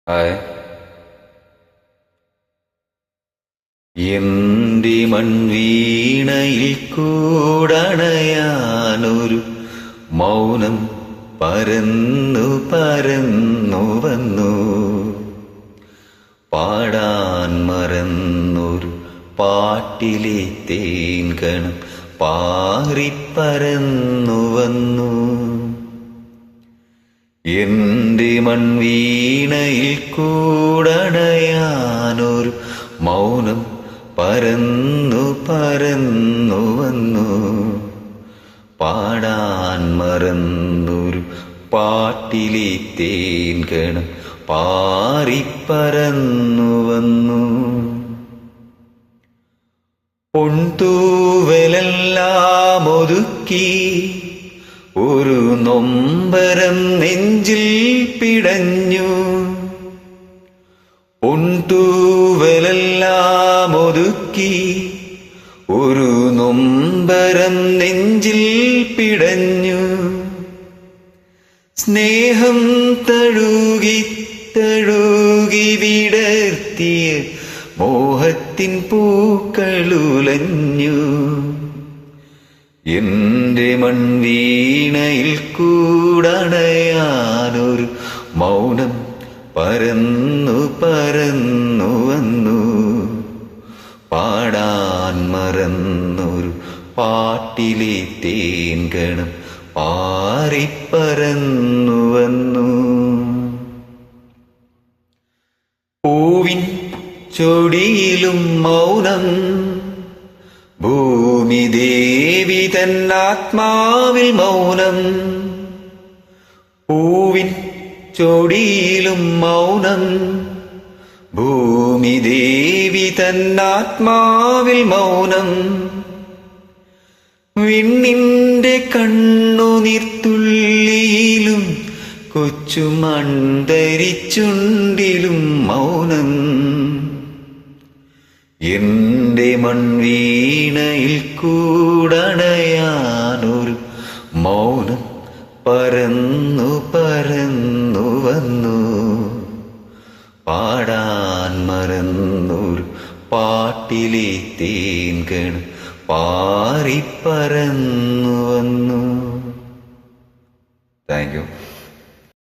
Hi. എന്റെ മൺവീണയിൽ കൂടണയാനൊരു മൗനം പരന്നു പരന്നു വന്നു. പാടാൻ മറന്നൊരു പാട്ടിലെ തേൻകണം പാറിപ്പരന്നു വന്നു. എന്റെ മൺവീണയിൽ കൂടണയാനൊരു മൗനം പരന്നു പരന്നു വന്നു. പാടാൻ മറന്നൊരു പാട്ടിലെ തേൻകണം പാറിപ്പരന്നു വന്നു. പൊൻതൂവലെല്ലാം ഒതുക്കി ഒരു നൊമ്പരം നെഞ്ചിൽ പിടഞ്ഞു. പൊൻതൂവലെല്ലാം ഒതുക്കി ഒരു നൊമ്പരം നെഞ്ചിൽ പിടഞ്ഞു. സ്നേഹം തഴുകി തഴുകി വിടർത്തിയ മോഹത്തിൻ പൂക്കളുലഞ്ഞു. എന്റെ മൺവീണയിൽ കൂടണയാനൊരു മൗനം പരന്നു പരന്നു വന്നു. പാടാൻ മറന്നൊരു പാട്ടിലെ തേൻകണം പാറിപ്പരന്നു വന്നു. പൂവിൻ ചൊടിയിലും മൗനം, ഭൂമി ദേവി തന്നാത്മാവിൽ മൗനം. പൂവിൻ ചൊടിയിലും മൗനം, ഭൂമി ദേവി തന്നാത്മാവിൽ മൗനം. വിണ്ണിന്റെ കണ്ണുനീർത്തുള്ളിയിലും കൊച്ചുമൺതരിച്ചുണ്ടിലും മൗനം. എന്റെ മൺവീണയിൽ കൂടണയാനൊരു മൗനം പരന്നു പരന്നു വന്നു. പാടാൻ മറന്നൊരു പാട്ടിലെ തേൻകണം പാറിപ്പരന്നു വന്നു. Thank you.